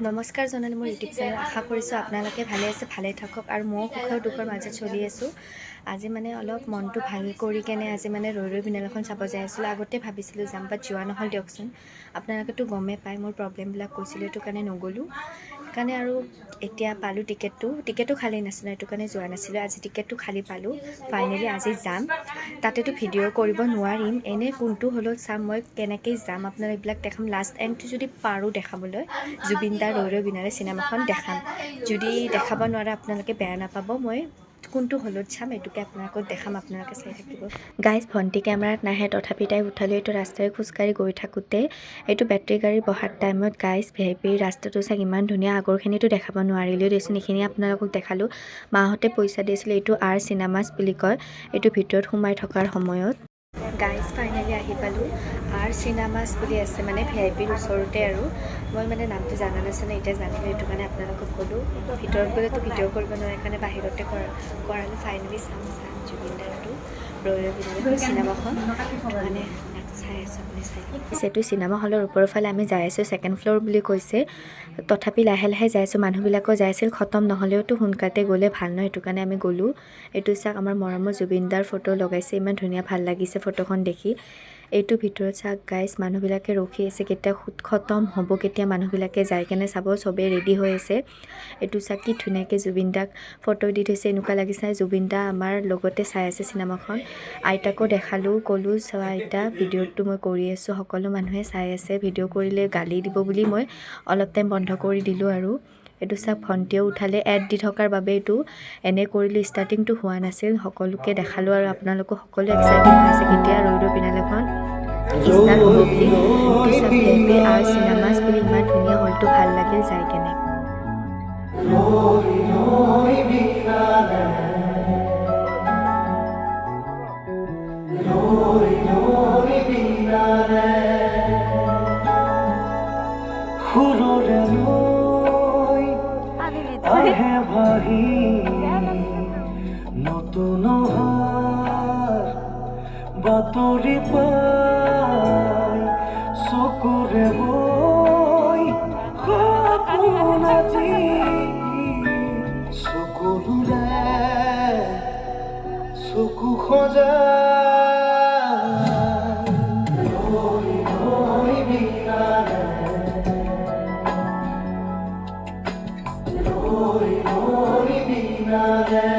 নমস্কাৰ জনালে মোৰ ইউটিউব চেনেল আশা কৰিছোঁ আপোনালোকে ভালে আছে, ভালে থাকক আৰু মই সুখৰ দুখৰ মাজত চলি আছোঁ। আজি মানে অলপ মনটো ভাল কৰি কেনে আজি মানে ৰৈ ৰৈ বিনালখন চাব যাই আছিলোঁ। আগতে ভাবিছিলোঁ যাম, বাট যোৱা নহ'ল দিয়কচোন। আপোনালোকেতো গমেই পায় মোৰ প্ৰব্লেমবিলাক কৈছিলোঁ, সেইটো কাৰণে নগ'লোঁ। সেইকাৰণে আৰু এতিয়া পালোঁ টিকেটটো খালী নাছিলে, সেইটো কাৰণে যোৱা নাছিলোঁ। আজি টিকেটটো খালী পালোঁ, ফাইনেলি আজি যাম। তাতেতো ভিডিঅ' কৰিব নোৱাৰিম, এনে কোনটো হলত চাম, মই কেনেকৈ যাম আপোনালোক এইবিলাক দেখাম। লাষ্ট এণ্ডটো যদি পাৰোঁ দেখাবলৈ জুবিন দাৰ ৰৈ ৰৈ বিনালে চিনেমাখন দেখাম। যদি দেখাব নোৱাৰে আপোনালোকে বেয়া নাপাব, মই কোনটো হলত চাম এইটোকে আপোনালোকক দেখাম, আপোনালোকে চাই থাকিব। গাইজ ভণ্টি কেমেৰাত নাহে, তথাপি তাই উঠালোঁ। এইটো ৰাস্তাৰে খোজকাঢ়ি গৈ থাকোঁতে এইটো বেটেৰী গাড়ী বহাৰ টাইমত গাইজ ভিআইপি ৰাস্তাটো চাই ইমান ধুনীয়া। আগৰখিনিতো দেখাব নোৱাৰিলোঁ দেচোন, এইখিনি আপোনালোকক দেখালোঁ। মাহঁতে পইচা দিছিলে, এইটো আৰ চিনেমাছ বুলি কয়। এইটো ভিতৰত সোমাই থকাৰ সময়ত গাইজ ফাইনেলি আহি পালোঁ। আৰ চিনেমাছ বুলি আছে মানে ভিআইপিৰ ওচৰতে আৰু মই মানে নামটো জানা নাছিলোঁ, এতিয়া জানিলোঁ, সেইটো কাৰণে আপোনালোকক ক'লোঁ। ভিতৰত গ'লেতো ভিডিঅ' কৰিব নোৱাৰে, সেইকাৰণে বাহিৰতে কৰালোঁ। ফাইনেলি চাম জুবিন দাৰটো ৰৈ ৰৈ বিনালে চিনেমাখন মানে চাই আছোঁ, আপুনি চাই সেইটো চিনেমা হলৰ ওপৰৰ ফালে আমি যাই আছোঁ। ছেকেণ্ড ফ্ল'ৰ বুলি কৈছে, তথাপি লাহে লাহে যাই আছোঁ। মানুহবিলাকো যাই আছিল, খতম নহ'লেওতো সোনকালে গ'লে ভাল ন, সেইটো কাৰণে আমি গ'লোঁ। এইটো চাওক, আমাৰ মৰমৰ জুবিন দাৰ ফটো লগাইছে, ইমান ধুনীয়া ভাল লাগিছে ফটোখন দেখি। এইটো ভিতৰত চাওক গাইজ, মানুহবিলাকে ৰখি আছে কেতিয়া খতম হ'ব, কেতিয়া মানুহবিলাকে যাই কেনে চাব, চবেই ৰেডি হৈ আছে। এইটো চাওক কি ধুনীয়াকৈ জুবিন দাক ফটো দি থৈছে, এনেকুৱা লাগিছে জুবিন দা আমাৰ লগতে চাই আছে চিনেমাখন। আইতাকো দেখালোঁ, ক'লোঁ চোৱা আইতা, ভিডিঅ'টো মই কৰি আছোঁ, সকলো মানুহে চাই আছে, ভিডিঅ' কৰিলে গালি দিব বুলি মই অলপ টাইম বন্ধ কৰি দিলোঁ আৰু। এইটো চাওক ভণ্টিও উঠালে, এড দি থকাৰ বাবে এইটো এনে কৰিলোঁ, ষ্টাৰ্টিংটো হোৱা নাছিল। সকলোকে দেখালোঁ আৰু আপোনালোকো সকলো এক্সাইটেড হৈ আছে কেতিয়া ৰৈ ৰৈ বিনালেখন ষ্টাৰ্ট হ'ব বুলি। এইটো চাওক ভিআইপি আৰ চিনেমাছ বুলি, ইমান ধুনীয়া হলটো, ভাল লাগিল যাই কেনে। নতুন বাতৰি পাই চকুৰে বৈ সপোন আজি চকুৰে চকু সজা বিনালে